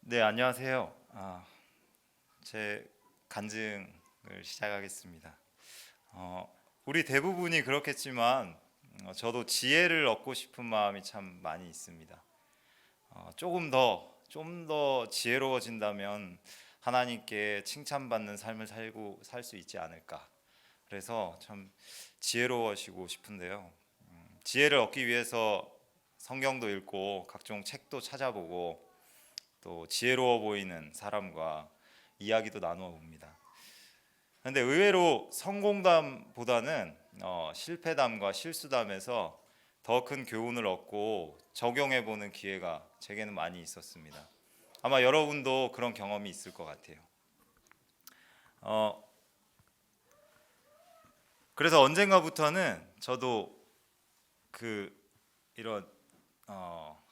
네, 안녕하세요. 제 간증을 시작하겠습니다. 우리 대부분이 그렇겠지만 저도 지혜를 얻고 싶은 마음이 참 많이 있습니다. 좀 더 지혜로워진다면 하나님께 칭찬받는 삶을 살 수 있지 않을까. 그래서 참 지혜로워지고 싶은데요. 지혜를 얻기 위해서 성경도 읽고 각종 책도 찾아보고 또 지혜로워 보이는 사람과 이야기도 나누어 봅니다. 그런데 의외로 성공담보다는 실패담과 실수담에서 더 큰 교훈을 얻고 적용해 보는 기회가 제게는 많이 있었습니다. 아마 여러분도 그런 경험이 있을 것 같아요. 어, 그래서 언젠가부터는 저도 그 이런 어,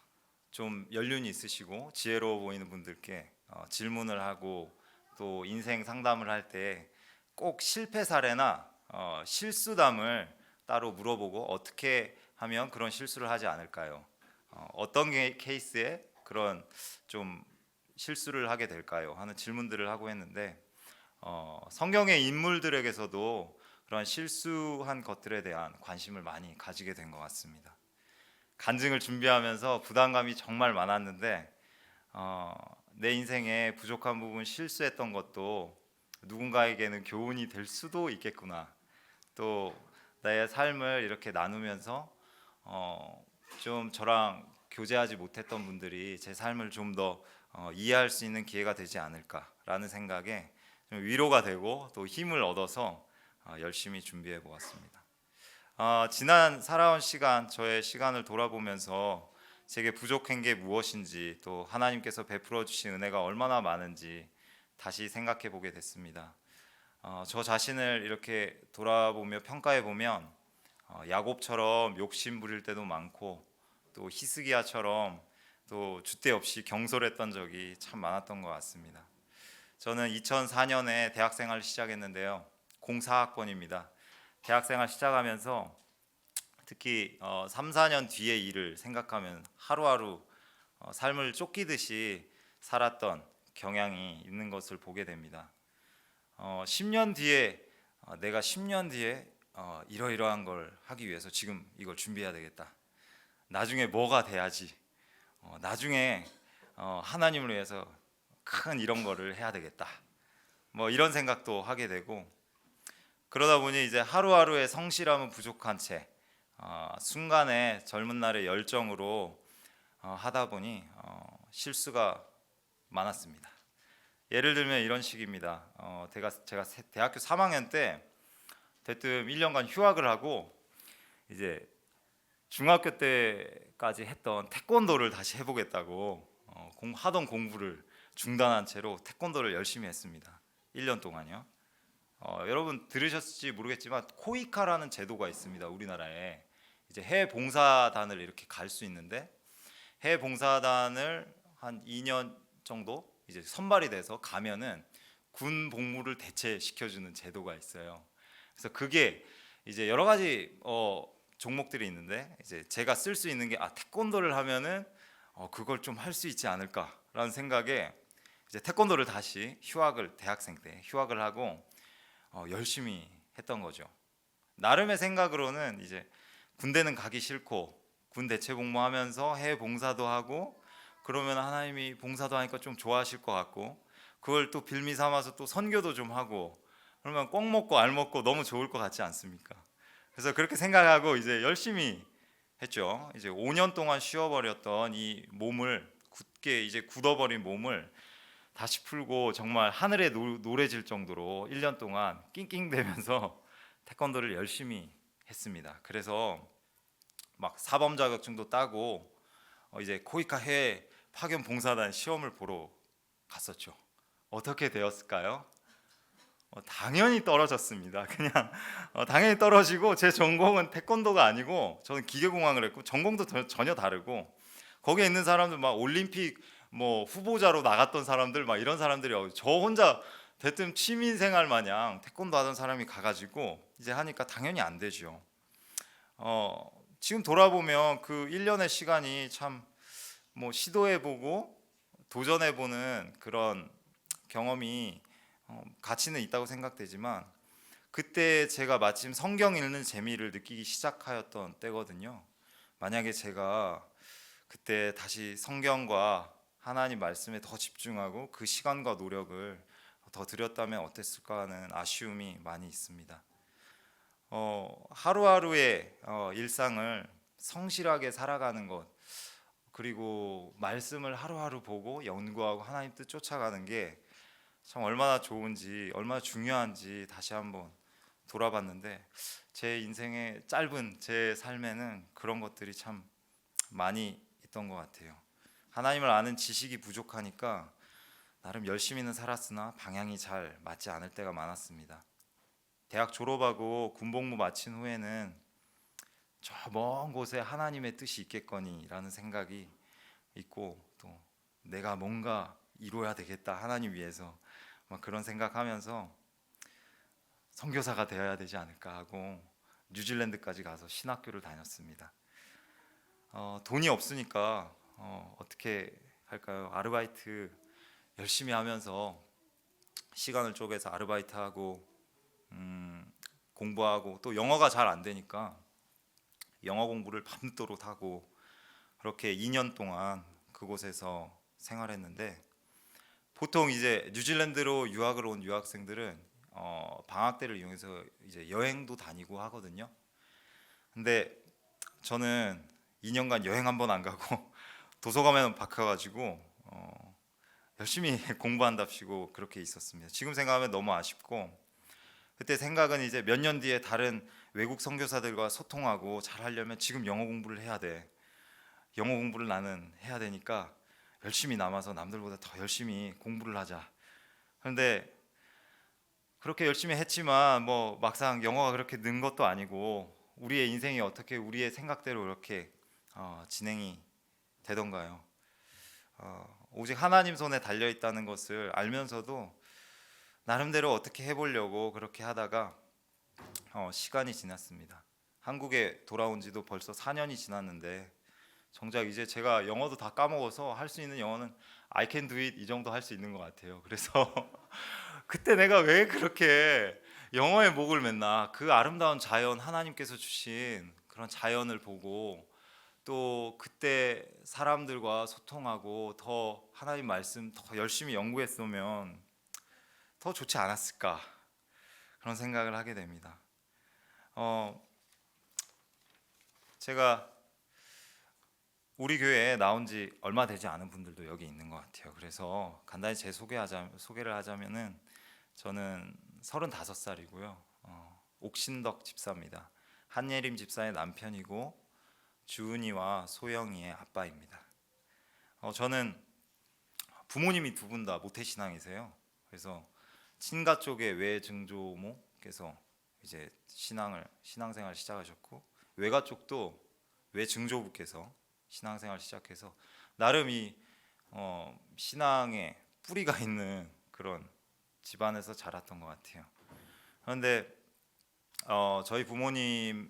좀 연륜이 있으시고 지혜로워 보이는 분들께 질문을 하고 또 인생 상담을 할 때 꼭 실패 사례나 실수담을 따로 물어보고 어떻게 하면 그런 실수를 하지 않을까요? 어떤 케이스에 그런 좀 실수를 하게 될까요? 하는 질문들을 하고 했는데 성경의 인물들에게서도 그런 실수한 것들에 대한 관심을 많이 가지게 된 것 같습니다. 간증을 준비하면서 부담감이 정말 많았는데 어, 내 인생에 부족한 부분 실수했던 것도 누군가에게는 교훈이 될 수도 있겠구나. 또 나의 삶을 이렇게 나누면서 좀 저랑 교제하지 못했던 분들이 제 삶을 좀 더 이해할 수 있는 기회가 되지 않을까라는 생각에 좀 위로가 되고 또 힘을 얻어서 열심히 준비해 보았습니다. 지난 살아온 시간, 저의 시간을 돌아보면서 제게 부족한 게 무엇인지 또 하나님께서 베풀어 주신 은혜가 얼마나 많은지 다시 생각해 보게 됐습니다. 저 자신을 이렇게 돌아보며 평가해 보면 야곱처럼 욕심 부릴 때도 많고 또 히스기야처럼 또 줏대 없이 경솔했던 적이 참 많았던 것 같습니다. 저는 2004년에 대학생활을 시작했는데요. 04학번입니다. 대학생활 시작하면서 특히 3, 4년 뒤의 일을 생각하면 하루하루 삶을 쫓기듯이 살았던 경향이 있는 것을 보게 됩니다. 10년 뒤에 내가 10년 뒤에 이러이러한 걸 하기 위해서 지금 이걸 준비해야 되겠다. 나중에 뭐가 돼야지. 나중에 하나님을 위해서 큰 이런 거를 해야 되겠다. 뭐 이런 생각도 하게 되고 그러다 보니 이제 하루하루의 성실함은 부족한 채 순간에 젊은 날의 열정으로 하다 보니 실수가 많았습니다. 예를 들면 이런 식입니다. 제가 대학교 3학년 때 대뜸 1년간 휴학을 하고 이제 중학교 때까지 했던 태권도를 다시 해보겠다고 하던 공부를 중단한 채로 태권도를 열심히 했습니다. 1년 동안요. 여러분 들으셨을지 모르겠지만 코이카라는 제도가 있습니다. 우리나라에 이제 해외 봉사단을 이렇게 갈 수 있는데 해외 봉사단을 한 2년 정도 이제 선발이 돼서 가면은 군 복무를 대체시켜주는 제도가 있어요. 그래서 그게 이제 여러 가지 종목들이 있는데 이제 제가 쓸 수 있는 게 태권도를 하면은 그걸 좀 할 수 있지 않을까라는 생각에 이제 태권도를 다시 대학생 때 휴학을 하고 열심히 했던 거죠. 나름의 생각으로는 이제 군대는 가기 싫고 군 대체 복무하면서 해외 봉사도 하고 그러면 하나님이 봉사도 하니까 좀 좋아하실 것 같고 그걸 또 빌미 삼아서 또 선교도 좀 하고 그러면 꼭 먹고 알 먹고 너무 좋을 것 같지 않습니까? 그래서 그렇게 생각하고 이제 열심히 했죠. 이제 5년 동안 쉬어버렸던 이 몸을 굳게 이제 굳어버린 몸을 다시 풀고 정말 하늘에 노래질 정도로 1년 동안 낑낑대면서 태권도를 열심히 했습니다. 그래서 막 사범 자격증도 따고 이제 코이카 해외 파견 봉사단 시험을 보러 갔었죠. 어떻게 되었을까요? 당연히 떨어졌습니다. 그냥 당연히 떨어지고 제 전공은 태권도가 아니고 저는 기계공학을 했고 전공도 전혀 다르고 거기에 있는 사람들 막 올림픽 뭐 후보자로 나갔던 사람들 막 이런 사람들이 저 혼자 대뜸 취미생활 마냥 태권도 하던 사람이 가가지고 이제 하니까 당연히 안 되죠. 지금 돌아보면 그 1년의 시간이 참 뭐 시도해보고 도전해보는 그런 경험이 가치는 있다고 생각되지만 그때 제가 마침 성경 읽는 재미를 느끼기 시작하였던 때거든요. 만약에 제가 그때 다시 성경과 하나님 말씀에 더 집중하고 그 시간과 노력을 더 들였다면 어땠을까 하는 아쉬움이 많이 있습니다. 하루하루의 일상을 성실하게 살아가는 것, 그리고 말씀을 하루하루 보고 연구하고 하나님 뜻 쫓아가는 게 참 얼마나 좋은지, 얼마나 중요한지 다시 한번 돌아봤는데 제 인생의 짧은 제 삶에는 그런 것들이 참 많이 있던 것 같아요. 하나님을 아는 지식이 부족하니까 나름 열심히는 살았으나 방향이 잘 맞지 않을 때가 많았습니다. 대학 졸업하고 군복무 마친 후에는 저 먼 곳에 하나님의 뜻이 있겠거니라는 생각이 있고, 또 내가 뭔가 이루어야 되겠다 하나님 위해서 막 그런 생각하면서 선교사가 되어야 되지 않을까 하고 뉴질랜드까지 가서 신학교를 다녔습니다. 돈이 없으니까 어떻게 할까요? 아르바이트 열심히 하면서 시간을 쪼개서 아르바이트하고 공부하고, 또 영어가 잘 안 되니까 영어 공부를 밤새도록 하고 그렇게 2년 동안 그곳에서 생활했는데, 보통 이제 뉴질랜드로 유학을 온 유학생들은 방학 때를 이용해서 이제 여행도 다니고 하거든요. 근데 저는 2년간 여행 한 번 안 가고 도서관에만 박혀가지고 열심히 공부한답시고 그렇게 있었습니다. 지금 생각하면 너무 아쉽고, 그때 생각은 이제 몇 년 뒤에 다른 외국 선교사들과 소통하고 잘 하려면 지금 영어 공부를 해야 돼. 영어 공부를 나는 해야 되니까 열심히 남아서 남들보다 더 열심히 공부를 하자. 그런데 그렇게 열심히 했지만 뭐 막상 영어가 그렇게 는 것도 아니고 우리의 인생이 어떻게 우리의 생각대로 이렇게 진행이 되던가요? 오직 하나님 손에 달려 있다는 것을 알면서도 나름대로 어떻게 해보려고 그렇게 하다가 시간이 지났습니다. 한국에 돌아온 지도 벌써 4년이 지났는데 정작 이제 제가 영어도 다 까먹어서 할 수 있는 영어는 I can do it 이 정도 할 수 있는 것 같아요. 그래서 그때 내가 왜 그렇게 영어에 목을 맸나, 그 아름다운 자연, 하나님께서 주신 그런 자연을 보고 또 그때 사람들과 소통하고 더 하나님 말씀 더 열심히 연구했으면 더 좋지 않았을까, 그런 생각을 하게 됩니다. 어, 제가 우리 교회에 나온 지 얼마 되지 않은 분들도 여기 있는 것 같아요. 그래서 간단히 제 소개를 하자면은 저는 35살이고요. 옥신덕 집사입니다. 한예림 집사의 남편이고 주은이와 소영이의 아빠입니다. 저는 부모님이 두 분 다 모태신앙이세요. 그래서 친가 쪽의 외증조모께서 이제 신앙생활 시작하셨고, 외가 쪽도 외증조부께서 신앙생활 시작해서 나름 이 신앙에 뿌리가 있는 그런 집안에서 자랐던 것 같아요. 그런데 저희 부모님이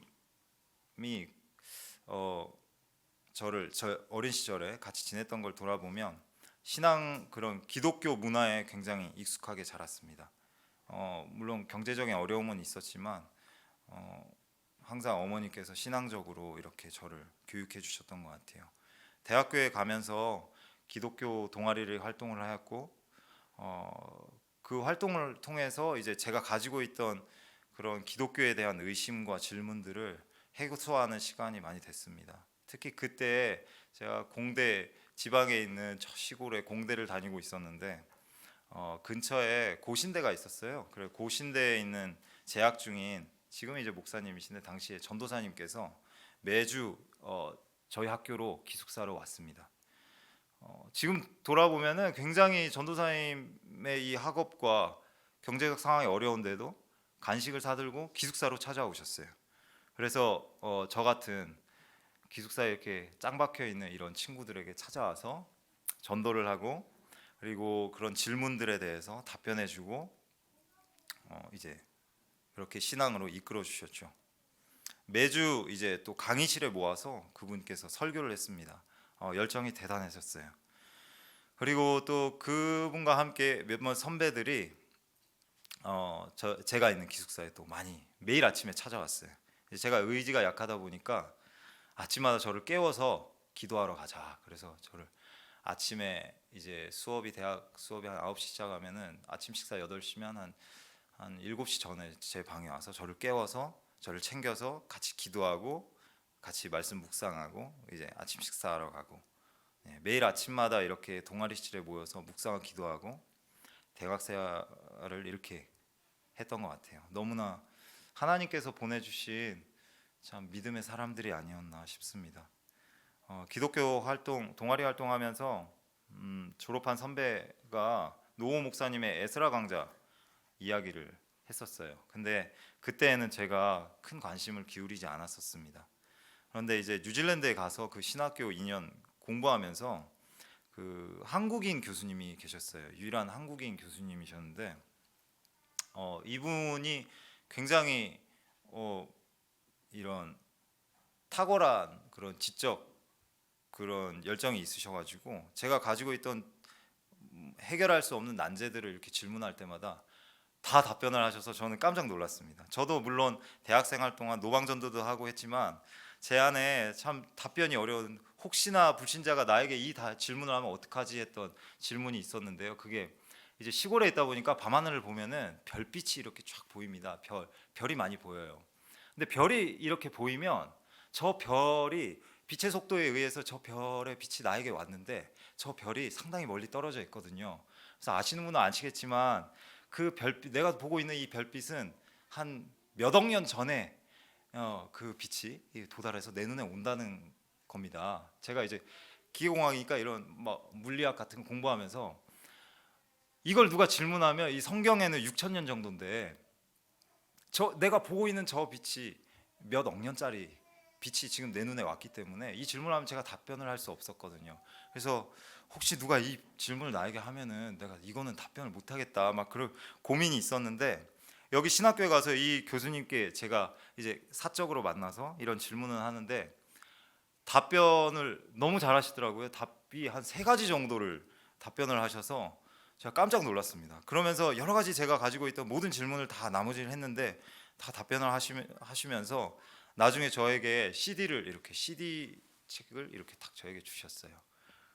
저 어린 시절에 같이 지냈던 걸 돌아보면 그런 기독교 문화에 굉장히 익숙하게 자랐습니다. 물론 경제적인 어려움은 있었지만 항상 어머니께서 신앙적으로 이렇게 저를 교육해 주셨던 것 같아요. 대학교에 가면서 기독교 동아리를 활동을 하였고, 그 활동을 통해서 이제 제가 가지고 있던 그런 기독교에 대한 의심과 질문들을 해소하는 시간이 많이 됐습니다. 특히 그때 제가 공대, 지방에 있는 저 시골에 공대를 다니고 있었는데 근처에 고신대가 있었어요. 그래 고신대에 있는 재학 중인, 지금 이제 목사님이신데 당시에 전도사님께서 매주 저희 학교로 기숙사로 왔습니다. 지금 돌아보면은 굉장히 전도사님의 이 학업과 경제적 상황이 어려운데도 간식을 사들고 기숙사로 찾아오셨어요. 그래서 저 같은 기숙사에 이렇게 짱 박혀 있는 이런 친구들에게 찾아와서 전도를 하고, 그리고 그런 질문들에 대해서 답변해주고 이제 그렇게 신앙으로 이끌어 주셨죠. 매주 이제 또 강의실에 모아서 그분께서 설교를 했습니다. 열정이 대단하셨어요. 그리고 또 그분과 함께 몇몇 선배들이 제가 있는 기숙사에 또 많이 매일 아침에 찾아왔어요. 제가 의지가 약하다 보니까 아침마다 저를 깨워서 기도하러 가자. 그래서 저를 아침에 이제 대학 수업이 한 9시 시작하면은 아침 식사 8시면 한 7시 전에 제 방에 와서 저를 깨워서 저를 챙겨서 같이 기도하고 같이 말씀 묵상하고 이제 아침 식사하러 가고, 네, 매일 아침마다 이렇게 동아리실에 모여서 묵상과 기도하고 대학생활을 이렇게 했던 것 같아요. 너무나 하나님께서 보내주신 참 믿음의 사람들이 아니었나 싶습니다. 기독교 활동, 동아리 활동하면서 졸업한 선배가 노호 목사님의 에스라 강좌 이야기를 했었어요. 근데 그때는 제가 큰 관심을 기울이지 않았었습니다. 그런데 이제 뉴질랜드에 가서 그 신학교 2년 공부하면서 그 한국인 교수님이 계셨어요. 유일한 한국인 교수님이셨는데 이분이 굉장히 이런 탁월한 그런 지적 그런 열정이 있으셔가지고 제가 가지고 있던 해결할 수 없는 난제들을 이렇게 질문할 때마다 다 답변을 하셔서 저는 깜짝 놀랐습니다. 저도 물론 대학생활 동안 노방전도도 하고 했지만 제 안에 참 답변이 어려운, 혹시나 불신자가 나에게 이 질문을 하면 어떡하지 했던 질문이 있었는데요. 그게 이제 시골에 있다 보니까 밤하늘을 보면은 별빛이 이렇게 쫙 보입니다. 별이 많이 보여요. 근데 별이 이렇게 보이면 저 별이 빛의 속도에 의해서 저 별의 빛이 나에게 왔는데 저 별이 상당히 멀리 떨어져 있거든요. 그래서 아시는 분은 아시겠지만 그 별빛, 내가 보고 있는 이 별빛은 한 몇 억 년 전에 그 빛이 도달해서 내 눈에 온다는 겁니다. 제가 이제 기계공학이니까 이런 막 물리학 같은 거 공부하면서 이걸 누가 질문하면 이 성경에는 6천 년 정도인데 내가 보고 있는 저 빛이 몇 억 년짜리 빛이 지금 내 눈에 왔기 때문에 이 질문을 하면 제가 답변을 할 수 없었거든요. 그래서 혹시 누가 이 질문을 나에게 하면은 내가 이거는 답변을 못 하겠다 막 그런 고민이 있었는데, 여기 신학교에 가서 이 교수님께 제가 이제 사적으로 만나서 이런 질문을 하는데 답변을 너무 잘하시더라고요. 답이 한 3가지 정도를 답변을 하셔서 제가 깜짝 놀랐습니다. 그러면서 여러 가지 제가 가지고 있던 모든 질문을 다 나머지를 했는데 다 답변을 하시면서 나중에 저에게 CD 책을 이렇게 딱 저에게 주셨어요.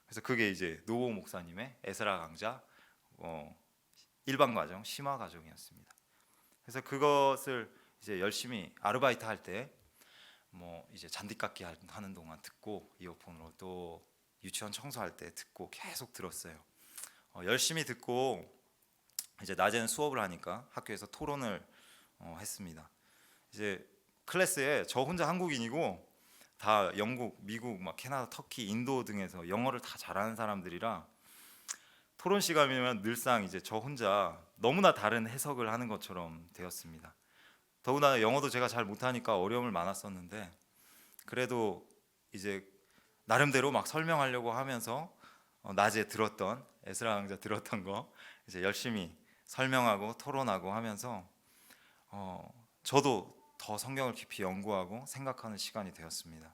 그래서 그게 이제 노호 목사님의 에스라 강좌 일반 과정, 심화 과정이었습니다. 그래서 그것을 이제 열심히 아르바이트 할 때 뭐 이제 잔디깎기 하는 동안 듣고 이어폰으로, 또 유치원 청소할 때 듣고 계속 들었어요. 열심히 듣고 이제 낮에는 수업을 하니까 학교에서 토론을 했습니다. 이제 클래스에 저 혼자 한국인이고 다 영국, 미국, 막 캐나다, 터키, 인도 등에서 영어를 다 잘하는 사람들이라 토론 시간이면 늘상 이제 저 혼자 너무나 다른 해석을 하는 것처럼 되었습니다. 더구나 영어도 제가 잘 못하니까 어려움을 많았었는데 그래도 이제 나름대로 막 설명하려고 하면서 낮에 들었던 에스라 강좌 들었던 거 이제 열심히 설명하고 토론하고 하면서 저도 더 성경을 깊이 연구하고 생각하는 시간이 되었습니다.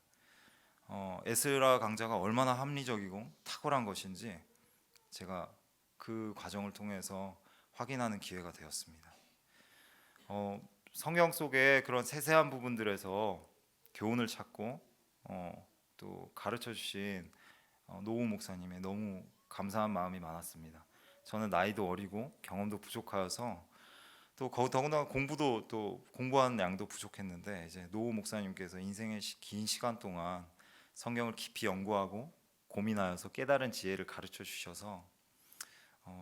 에스라 강좌가 얼마나 합리적이고 탁월한 것인지 제가 그 과정을 통해서 확인하는 기회가 되었습니다. 성경 속의 그런 세세한 부분들에서 교훈을 찾고 또 가르쳐 주신 노우 목사님의 너무 감사한 마음이 많았습니다. 저는 나이도 어리고 경험도 부족하여서 또 더군다나 공부도 또 공부하는 양도 부족했는데 이제 노우 목사님께서 인생의 긴 시간 동안 성경을 깊이 연구하고 고민하여서 깨달은 지혜를 가르쳐 주셔서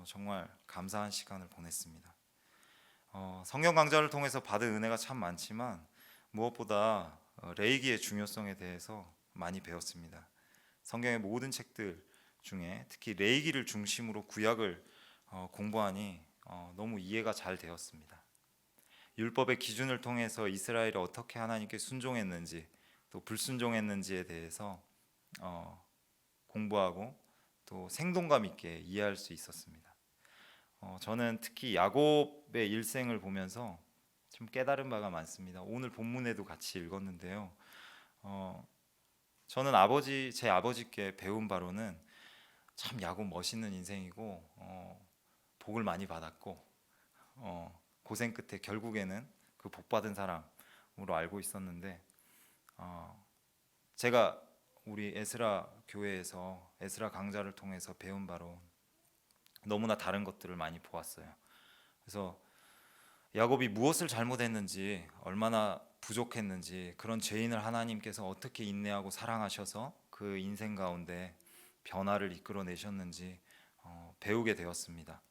정말 감사한 시간을 보냈습니다. 성경 강좌를 통해서 받은 은혜가 참 많지만 무엇보다 레이기의 중요성에 대해서 많이 배웠습니다. 성경의 모든 책들 중에 특히 레이기를 중심으로 구약을 공부하니 너무 이해가 잘 되었습니다. 율법의 기준을 통해서 이스라엘이 어떻게 하나님께 순종했는지 또 불순종했는지에 대해서 공부하고 또 생동감 있게 이해할 수 있었습니다. 저는 특히 야곱의 일생을 보면서 좀 깨달은 바가 많습니다. 오늘 본문에도 같이 읽었는데요. 저는 제 아버지께 배운 바로는 참 야곱 멋있는 인생이고 복을 많이 받았고 고생 끝에 결국에는 그 복 받은 사람으로 알고 있었는데 제가 우리 에스라 교회에서 에스라 강좌를 통해서 배운 바로 너무나 다른 것들을 많이 보았어요. 그래서 야곱이 무엇을 잘못했는지, 얼마나 부족했는지, 그런 죄인을 하나님께서 어떻게 인내하고 사랑하셔서 그 인생 가운데 변화를 이끌어내셨는지 배우게 되었습니다.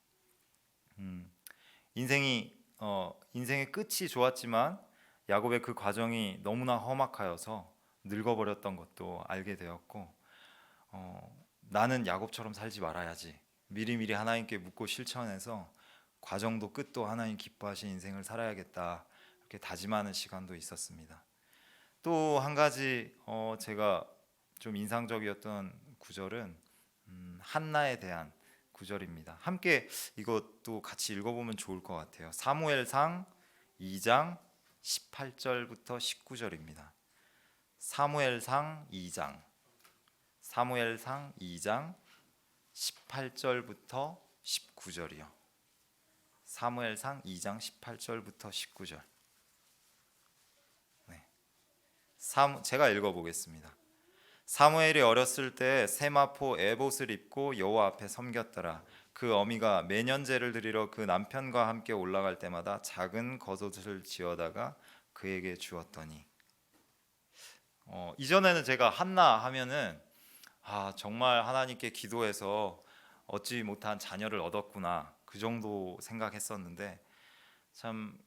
인생의 끝이 좋았지만 야곱의 그 과정이 너무나 험악하여서 늙어버렸던 것도 알게 되었고, 나는 야곱처럼 살지 말아야지, 미리미리 하나님께 묻고 실천해서 과정도 끝도 하나님 기뻐하신 인생을 살아야겠다, 이렇게 다짐하는 시간도 있었습니다. 또 한 가지 제가 좀 인상적이었던 구절은 한나에 대한 구절입니다. 함께 이것도 같이 읽어보면 좋을 것 같아요. 사무엘상 2장 18절부터 19절입니다. 사무엘상 2장 18절부터 19절이요. 사무엘상 2장 18절부터 19절. 네. 제가 읽어보겠습니다. 사무엘이 어렸을 때 세마포 에봇을 입고 여호와 앞에 섬겼더라. 그 어미가 매년 제를 드리러 그 남편과 함께 올라갈 때마다 작은 겉옷을 지어다가 그에게 주었더니, 이전에는 제가 한나 하면은 정말 하나님께 기도해서 얻지 못한 자녀를 얻었구나, 그 정도 생각했었는데, 참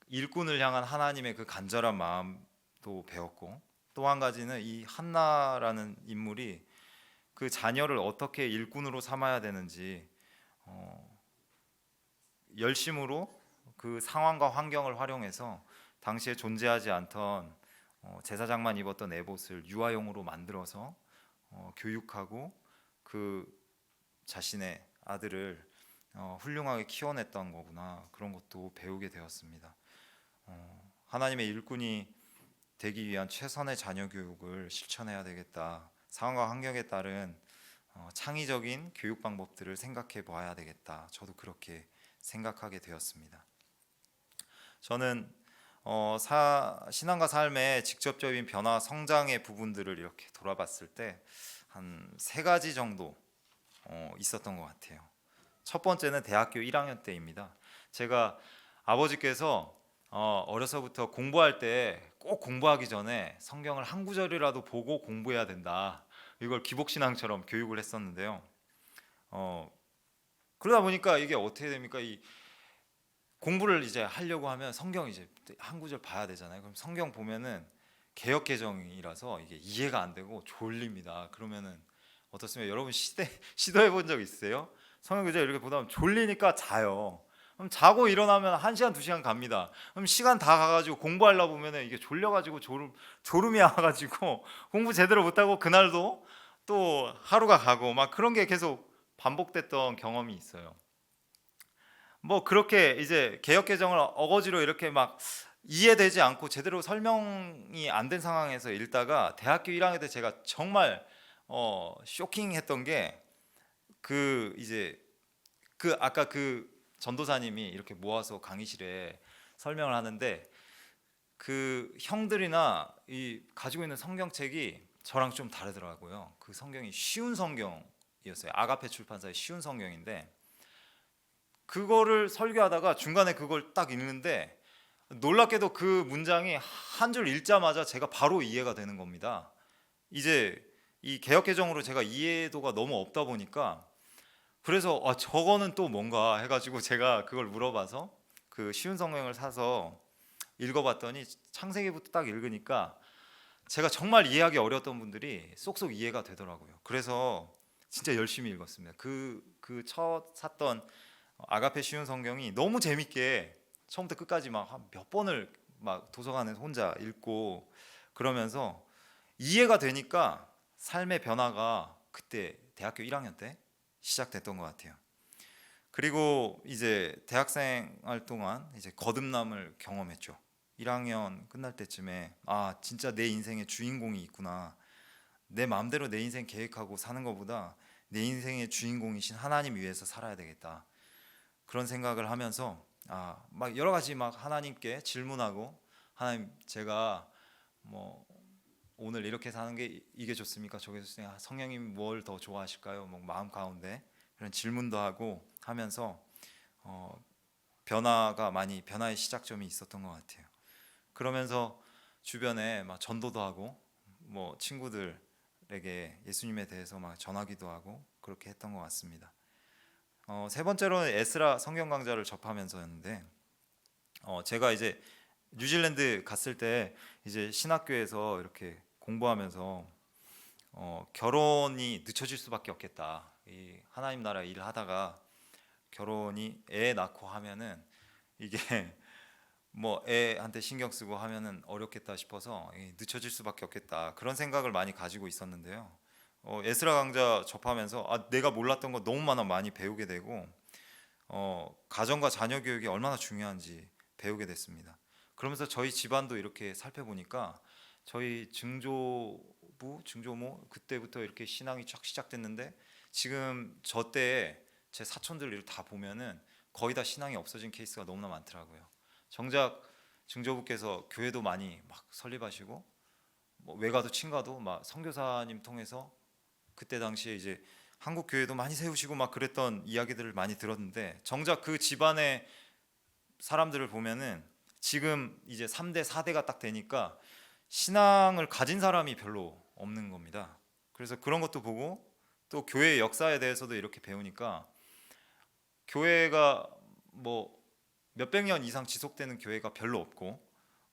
일꾼을 향한 하나님의 그 간절한 마음도 배웠고, 또 한 가지는 이 한나라는 인물이 그 자녀를 어떻게 일꾼으로 삼아야 되는지 열심으로 그 상황과 환경을 활용해서 당시에 존재하지 않던 제사장만 입었던 에봇을 유아용으로 만들어서 교육하고 그 자신의 아들을 훌륭하게 키워냈던 거구나, 그런 것도 배우게 되었습니다. 하나님의 일꾼이 되기 위한 최선의 자녀 교육을 실천해야 되겠다, 상황과 환경에 따른 창의적인 교육 방법들을 생각해 봐야 되겠다, 저도 그렇게 생각하게 되었습니다. 저는 신앙과 삶의 직접적인 변화, 성장의 부분들을 이렇게 돌아봤을 때 한 세 가지 정도 있었던 것 같아요. 첫 번째는 대학교 1학년 때입니다. 제가 아버지께서 어려서부터 공부할 때 꼭 공부하기 전에 성경을 한 구절이라도 보고 공부해야 된다, 이걸 기복신앙처럼 교육을 했었는데요. 그러다 보니까 이게 어떻게 됩니까? 이 공부를 이제 하려고 하면 성경 이제 한 구절 봐야 되잖아요. 그럼 성경 보면은 개역 개정이라서 이게 이해가 안 되고 졸립니다. 그러면은 어떻습니까? 여러분 시도해 본 적 있으세요? 성경 구절 이렇게 보다 보면 졸리니까 자요. 그럼 자고 일어나면 1시간 2시간 갑니다. 그럼 시간 다 가가지고 공부하려고 보면 이게 졸려가지고 졸음이 와가지고 공부 제대로 못하고 그날도 또 하루가 가고 막 그런 게 계속 반복됐던 경험이 있어요. 뭐 그렇게 이제 개역 개정을 어거지로 이렇게 막 이해되지 않고 제대로 설명이 안 된 상황에서 읽다가 대학교 1학년 때 제가 정말 쇼킹했던 게 이제 아까 그 전도사님이 이렇게 모아서 강의실에 설명을 하는데 그 형들이나 이 가지고 있는 성경책이 저랑 좀 다르더라고요. 그 성경이 쉬운 성경이었어요. 아가페 출판사의 쉬운 성경인데, 그거를 설교하다가 중간에 그걸 딱 읽는데 놀랍게도 그 문장이 한 줄 읽자마자 제가 바로 이해가 되는 겁니다. 이제 이 개역 개정으로 제가 이해도가 너무 없다 보니까, 그래서 저거는 또 뭔가 해가지고 제가 그걸 물어봐서 그 쉬운 성경을 사서 읽어봤더니 창세기부터 딱 읽으니까 제가 정말 이해하기 어려웠던 분들이 쏙쏙 이해가 되더라고요. 그래서 진짜 열심히 읽었습니다. 그 첫 샀던 아가페 쉬운 성경이 너무 재밌게 처음부터 끝까지 막 몇 번을 막 도서관에서 혼자 읽고 그러면서 이해가 되니까 삶의 변화가 그때 대학교 1학년 때 시작됐던 것 같아요. 그리고 이제 대학생활 동안 이제 거듭남을 경험했죠. 1학년 끝날 때쯤에 진짜 내 인생의 주인공이 있구나, 내 마음대로 내 인생 계획하고 사는 것보다 내 인생의 주인공이신 하나님 위해서 살아야 되겠다. 그런 생각을 하면서 막 여러 가지 막 하나님께 질문하고, 하나님 제가 뭐 오늘 이렇게 사는 게 이게 좋습니까? 저게 좋습니까? 성령님 뭘 더 좋아하실까요? 뭐 마음 가운데 그런 질문도 하고 하면서 변화의 시작점이 있었던 것 같아요. 그러면서 주변에 막 전도도 하고 뭐 친구들에게 예수님에 대해서 막 전하기도 하고 그렇게 했던 것 같습니다. 세 번째로는 에스라 성경 강좌를 접하면서였는데, 제가 이제 뉴질랜드 갔을 때 이제 신학교에서 이렇게 공부하면서 결혼이 늦춰질 수밖에 없겠다. 이 하나님 나라 일을 하다가 결혼이 애 낳고 하면은 이게 뭐 애한테 신경 쓰고 하면은 어렵겠다 싶어서 늦춰질 수밖에 없겠다, 그런 생각을 많이 가지고 있었는데요. 에스라 강좌 접하면서 내가 몰랐던 거 너무 많이 배우게 되고, 가정과 자녀 교육이 얼마나 중요한지 배우게 됐습니다. 그러면서 저희 집안도 이렇게 살펴보니까 저희 증조부, 증조모 그때부터 이렇게 신앙이 쫙 시작됐는데, 지금 저 때에 제 사촌들을 다 보면은 거의 다 신앙이 없어진 케이스가 너무나 많더라고요. 정작 증조부께서 교회도 많이 막 설립하시고, 뭐 외가도 친가도 막 선교사님 통해서 그때 당시에 이제 한국 교회도 많이 세우시고 막 그랬던 이야기들을 많이 들었는데, 정작 그 집안의 사람들을 보면은 지금 이제 3대 4대가 딱 되니까 신앙을 가진 사람이 별로 없는 겁니다. 그래서 그런 것도 보고, 또 교회의 역사에 대해서도 이렇게 배우니까 교회가 뭐 몇백 년 이상 지속되는 교회가 별로 없고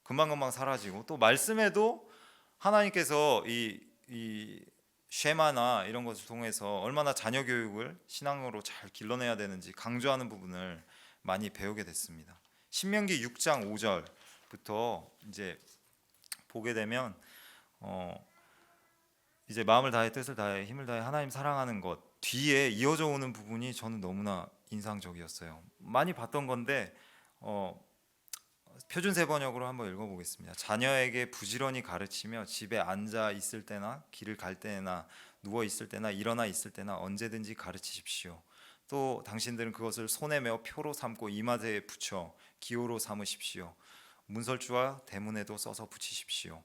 금방금방 사라지고, 또 말씀에도 하나님께서 이 쉐마나 이런 것을 통해서 얼마나 자녀 교육을 신앙으로 잘 길러내야 되는지 강조하는 부분을 많이 배우게 됐습니다. 신명기 6장 5절부터 이제 보게 되면 이제 마음을 다해 뜻을 다해 힘을 다해 하나님 사랑하는 것 뒤에 이어져 오는 부분이 저는 너무나 인상적이었어요. 많이 봤던 건데 표준 세번역으로 한번 읽어보겠습니다. 자녀에게 부지런히 가르치며 집에 앉아 있을 때나 길을 갈 때나 누워 있을 때나 일어나 있을 때나 언제든지 가르치십시오. 또 당신들은 그것을 손에 메어 표로 삼고 이마대에 붙여 기호로 삼으십시오. 문설주와 대문에도 써서 붙이십시오.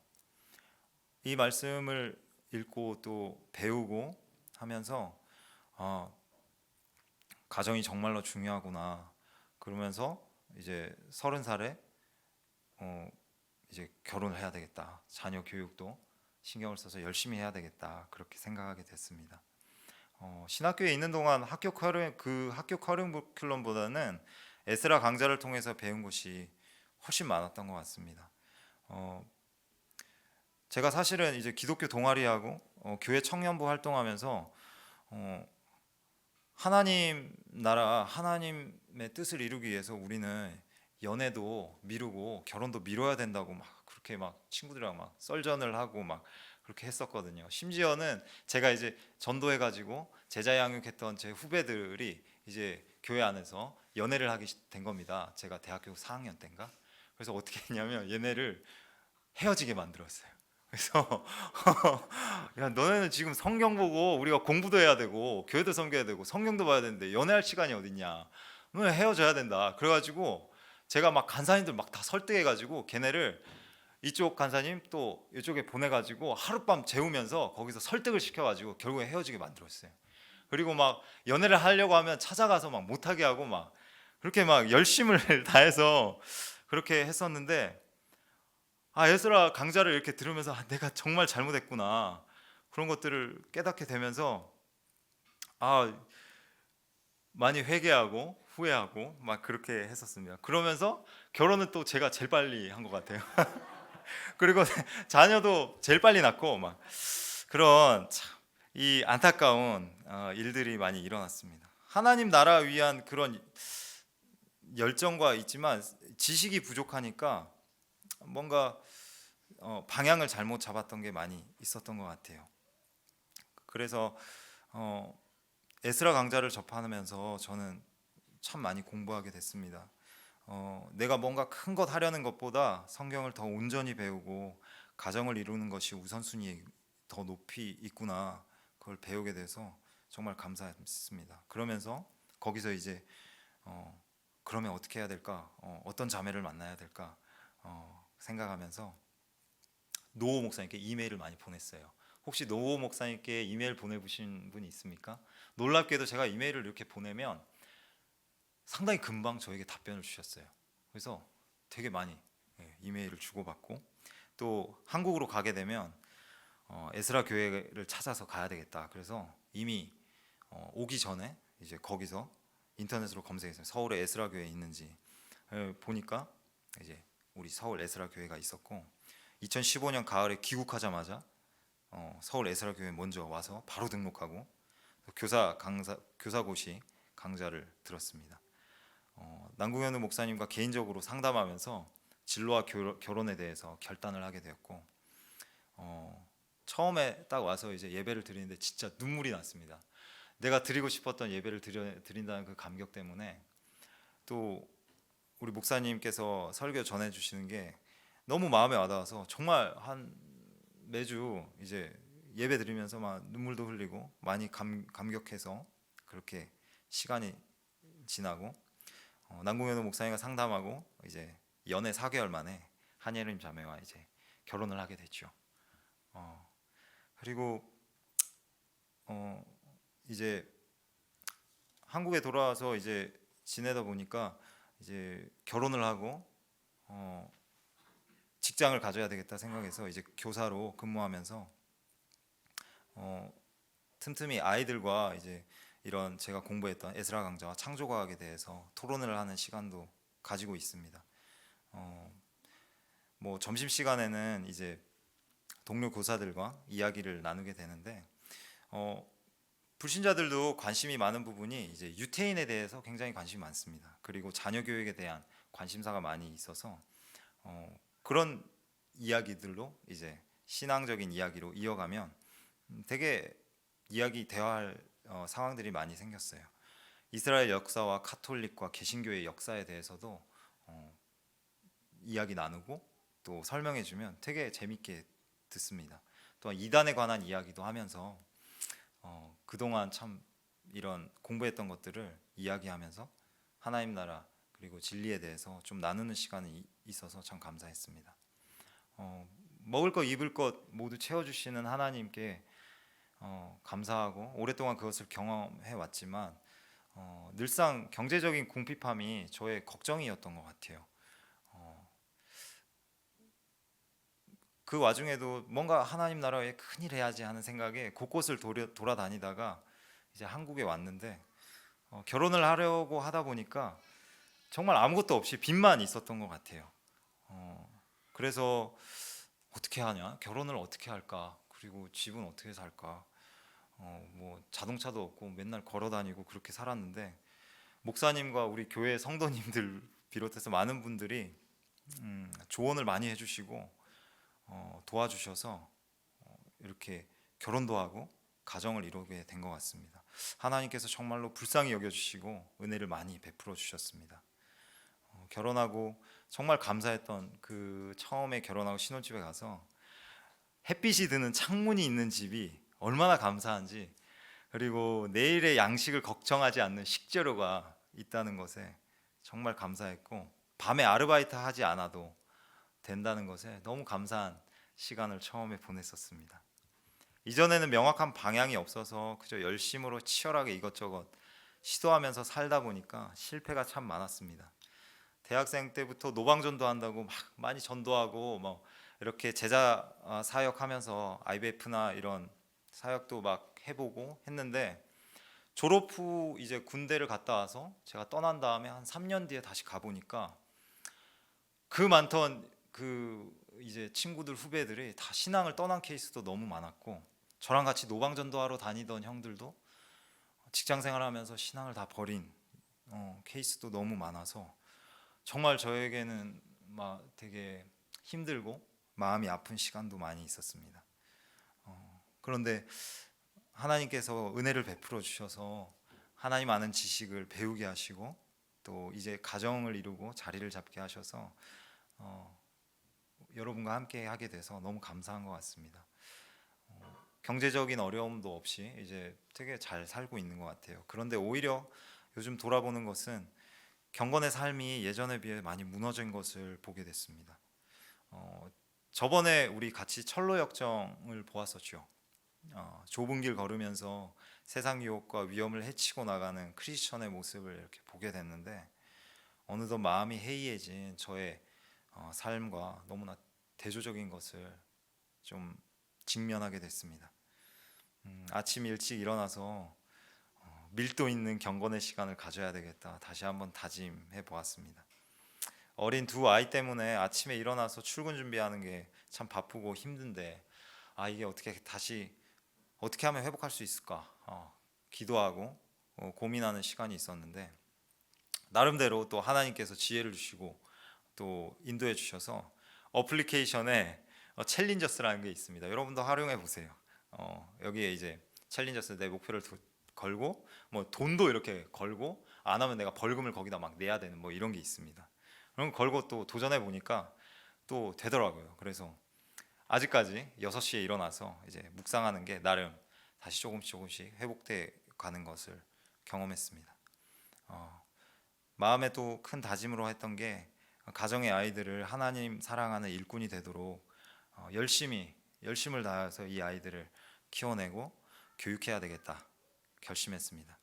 이 말씀을 읽고 또 배우고 하면서 가정이 정말로 중요하구나. 그러면서 이제 30살에 이제 결혼을 해야 되겠다. 자녀 교육도 신경을 써서 열심히 해야 되겠다. 그렇게 생각하게 됐습니다. 신학교에 있는 동안 학교 커리큘럼보다는 에스라 강좌를 통해서 배운 것이 훨씬 많았던 것 같습니다. 제가 사실은 이제 기독교 동아리하고 교회 청년부 활동하면서 하나님 나라 하나님의 뜻을 이루기 위해서 우리는 연애도 미루고 결혼도 미뤄야 된다고 막 그렇게 막 친구들이랑 막 썰전을 하고 막 그렇게 했었거든요. 심지어는 제가 이제 전도해가지고 제자 양육했던 제 후배들이 이제 교회 안에서 연애를 하게 된 겁니다. 제가 대학교 4학년 때인가. 그래서 어떻게 했냐면 얘네를 헤어지게 만들었어요. 그래서 야 너네는 지금 성경 보고 우리가 공부도 해야 되고 교회도 섬겨야 되고 성경도 봐야 되는데 연애할 시간이 어딨냐. 너네 헤어져야 된다. 그래가지고 제가 막 간사님들 막 다 설득해가지고 걔네를 이쪽 간사님 또 이쪽에 보내가지고 하룻밤 재우면서 거기서 설득을 시켜가지고 결국에 헤어지게 만들었어요. 그리고 막 연애를 하려고 하면 찾아가서 막 못하게 하고 막 그렇게 막 열심을 다해서 그렇게 했었는데, 에스라 강좌를 이렇게 들으면서 내가 정말 잘못했구나 그런 것들을 깨닫게 되면서 많이 회개하고 후회하고 막 그렇게 했었습니다. 그러면서 결혼은 또 제가 제일 빨리 한 것 같아요. 그리고 자녀도 제일 빨리 낳고 막 그런 이 안타까운 일들이 많이 일어났습니다. 하나님 나라 위한 그런 열정과 있지만 지식이 부족하니까 뭔가 방향을 잘못 잡았던 게 많이 있었던 것 같아요. 그래서 에스라 강좌를 접하면서 저는 참 많이 공부하게 됐습니다. 내가 뭔가 큰 것 하려는 것보다 성경을 더 온전히 배우고 가정을 이루는 것이 우선순위에 더 높이 있구나, 그걸 배우게 돼서 정말 감사했습니다. 그러면서 거기서 이제 그러면 어떻게 해야 될까? 어떤 자매를 만나야 될까? 생각하면서 노호 목사님께 이메일을 많이 보냈어요. 혹시 노호 목사님께 이메일 보내보신 분이 있습니까? 놀랍게도 제가 이메일을 이렇게 보내면 상당히 금방 저에게 답변을 주셨어요. 그래서 되게 많이 이메일을 주고받고, 또 한국으로 가게 되면 에스라 교회를 찾아서 가야 되겠다. 그래서 이미 오기 전에 이제 거기서 인터넷으로 검색했어요. 서울에 에스라 교회 있는지 보니까 이제 우리 서울 에스라 교회가 있었고, 2015년 가을에 귀국하자마자 서울 에스라 교회 먼저 와서 바로 등록하고 교사고시 강좌를 들었습니다. 남궁현우 목사님과 개인적으로 상담하면서 진로와 결혼에 대해서 결단을 하게 되었고, 처음에 딱 와서 이제 예배를 드리는데 진짜 눈물이 났습니다. 내가 드리고 싶었던 예배를 드린다는 그 감격 때문에, 또 우리 목사님께서 설교 전해 주시는 게 너무 마음에 와닿아서 정말 한 매주 이제 예배 드리면서 막 눈물도 흘리고 많이 감격해서 그렇게 시간이 지나고, 남궁현우 목사님과 상담하고 이제 연애 4개월 만에 한예림 자매와 이제 결혼을 하게 됐죠. 그리고 이제 한국에 돌아와서 이제 지내다 보니까 이제 결혼을 하고 직장을 가져야 되겠다 생각해서 이제 교사로 근무하면서 틈틈이 아이들과 이제 이런 제가 공부했던 에스라 강좌와 창조과학에 대해서 토론을 하는 시간도 가지고 있습니다. 뭐 점심 시간에는 이제 동료 교사들과 이야기를 나누게 되는데, 불신자들도 관심이 많은 부분이 이제 유태인에 대해서 굉장히 관심이 많습니다. 그리고 자녀 교육에 대한 관심사가 많이 있어서 그런 이야기들로 이제 신앙적인 이야기로 이어가면 되게 대화할 상황들이 많이 생겼어요. 이스라엘 역사와 카톨릭과 개신교의 역사에 대해서도 이야기 나누고 또 설명해주면 되게 재밌게 듣습니다. 또한 이단에 관한 이야기도 하면서 그동안 참 이런 공부했던 것들을 이야기하면서 하나님 나라 그리고 진리에 대해서 좀 나누는 시간이 있어서 참 감사했습니다. 먹을 것 입을 것 모두 채워주시는 하나님께 감사하고, 오랫동안 그것을 경험해 왔지만 늘상 경제적인 궁핍함이 저의 걱정이었던 것 같아요. 그 와중에도 뭔가 하나님 나라에 큰일 해야지 하는 생각에 곳곳을 돌아다니다가 이제 한국에 왔는데, 결혼을 하려고 하다 보니까 정말 아무것도 없이 빚만 있었던 것 같아요. 그래서 어떻게 하냐, 결혼을 어떻게 할까, 그리고 집은 어떻게 살까, 뭐 자동차도 없고 맨날 걸어 다니고 그렇게 살았는데, 목사님과 우리 교회 성도님들 비롯해서 많은 분들이 조언을 많이 해주시고 도와주셔서 이렇게 결혼도 하고 가정을 이루게 된 것 같습니다. 하나님께서 정말로 불쌍히 여겨주시고 은혜를 많이 베풀어 주셨습니다. 결혼하고 정말 감사했던 그 처음에 결혼하고 신혼집에 가서 햇빛이 드는 창문이 있는 집이 얼마나 감사한지, 그리고 내일의 양식을 걱정하지 않는 식재료가 있다는 것에 정말 감사했고, 밤에 아르바이트 하지 않아도 된다는 것에 너무 감사한 시간을 처음에 보냈었습니다. 이전에는 명확한 방향이 없어서 그저 열심으로 치열하게 이것저것 시도하면서 살다 보니까 실패가 참 많았습니다. 대학생 때부터 노방전도 한다고 막 많이 전도하고 뭐 이렇게 제자 사역하면서 IBF나 이런 사역도 막 해보고 했는데, 졸업 후 이제 군대를 갔다 와서 제가 떠난 다음에 한 3년 뒤에 다시 가보니까 그 많던 그 이제 친구들 후배들이 다 신앙을 떠난 케이스도 너무 많았고, 저랑 같이 노방전도 하러 다니던 형들도 직장 생활하면서 신앙을 다 버린 케이스도 너무 많아서 정말 저에게는 막 되게 힘들고 마음이 아픈 시간도 많이 있었습니다. 그런데 하나님께서 은혜를 베풀어 주셔서 하나님 아는 지식을 배우게 하시고, 또 이제 가정을 이루고 자리를 잡게 하셔서 여러분과 함께 하게 돼서 너무 감사한 것 같습니다. 경제적인 어려움도 없이 이제 되게 잘 살고 있는 것 같아요. 그런데 오히려 요즘 돌아보는 것은 경건의 삶이 예전에 비해 많이 무너진 것을 보게 됐습니다. 어, 저번에 우리 같이 철로 역정을 보았었죠. 좁은 길 걸으면서 세상 유혹과 위험을 헤치고 나가는 크리스천의 모습을 이렇게 보게 됐는데 어느덧 마음이 해이해진 저의 삶과 너무나 대조적인 것을 좀 직면하게 됐습니다. 아침 일찍 일어나서 밀도 있는 경건의 시간을 가져야 되겠다. 다시 한번 다짐해 보았습니다. 어린 두 아이 때문에 아침에 일어나서 출근 준비하는 게 참 바쁘고 힘든데 이게 어떻게 하면 회복할 수 있을까? 기도하고 고민하는 시간이 있었는데 나름대로 또 하나님께서 지혜를 주시고 또 인도해 주셔서 어플리케이션에 챌린저스라는 게 있습니다. 여러분도 활용해 보세요. 여기에 이제 챌린저스 내 목표를 걸고 뭐 돈도 이렇게 걸고 안 하면 내가 벌금을 거기다 막 내야 되는 뭐 이런 게 있습니다. 그럼 걸고 또 도전해 보니까 또 되더라고요. 그래서 아직까지 6시에 일어나서 이제 묵상하는 게 나름 다시 조금씩 회복돼 가는 것을 경험했습니다. 마음에 또 큰 다짐으로 했던 게 가정의 아이들을 하나님 사랑하는 일꾼이 되도록 열심을 다해서 이 아이들을 키워내고 교육해야 되겠다 결심했습니다.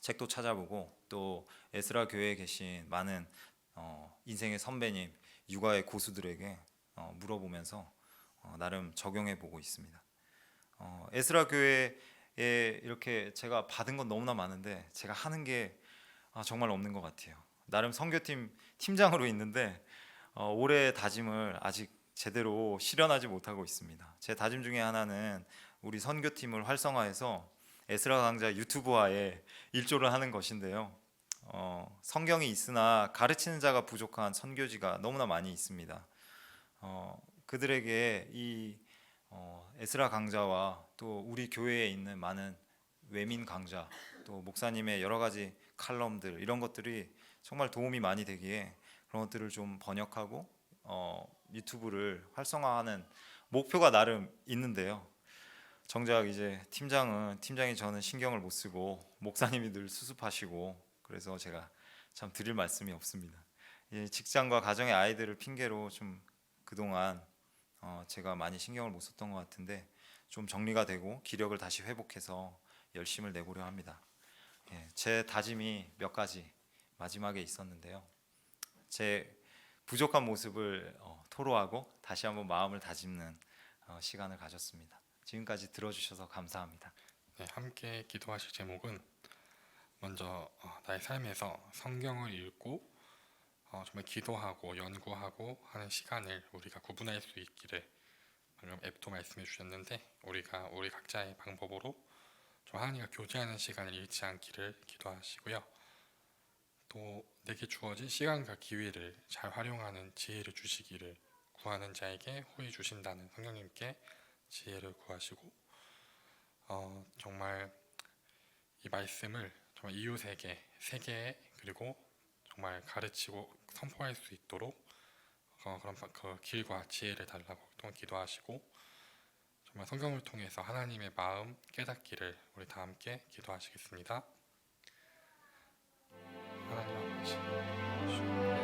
책도 찾아보고 또 에스라 교회에 계신 많은 인생의 선배님, 육아의 고수들에게 물어보면서 나름 적용해 보고 있습니다. 에스라 교회에 이렇게 제가 받은 건 너무나 많은데 제가 하는 게 정말 없는 것 같아요. 나름 선교팀 팀장으로 있는데 올해 다짐을 아직 제대로 실현하지 못하고 있습니다. 제 다짐 중에 하나는 우리 선교팀을 활성화해서 에스라 강자 유튜브화에 일조를 하는 것인데요. 성경이 있으나 가르치는 자가 부족한 선교지가 너무나 많이 있습니다. 그들에게 이 에스라 강자와 또 우리 교회에 있는 많은 외민 강자 또 목사님의 여러 가지 칼럼들 이런 것들이 정말 도움이 많이 되기에 그런 것들을 좀 번역하고 유튜브를 활성화하는 목표가 나름 있는데요. 정작 이제 팀장이 저는 신경을 못 쓰고 목사님이 늘 수습하시고 그래서 제가 참 드릴 말씀이 없습니다. 직장과 가정의 아이들을 핑계로 좀 그동안 제가 많이 신경을 못 썼던 것 같은데 좀 정리가 되고 기력을 다시 회복해서 열심을 내보려 합니다. 제 다짐이 몇 가지 마지막에 있었는데요. 제 부족한 모습을 토로하고 다시 한번 마음을 다짐는 시간을 가졌습니다. 지금까지 들어주셔서 감사합니다. 네, 함께 기도하실 제목은 먼저 나의 삶에서 성경을 읽고 정말 기도하고 연구하고 하는 시간을 우리가 구분할 수 있기를 방금 앱도 말씀해 주셨는데 우리가 우리 각자의 방법으로 좀 하나님과 교제하는 시간을 잃지 않기를 기도하시고요. 또 내게 주어진 시간과 기회를 잘 활용하는 지혜를 주시기를 구하는 자에게 후히 주신다는 성령님께 지혜를 구하시고 정말 이 말씀을 정말 이웃에게 세계에 그리고 정말 가르치고 선포할 수 있도록 그런 그 길과 지혜를 달라고 또 기도하시고 정말 성경을 통해서 하나님의 마음 깨닫기를 우리 다 함께 기도하시겠습니다. 하나님 아버지,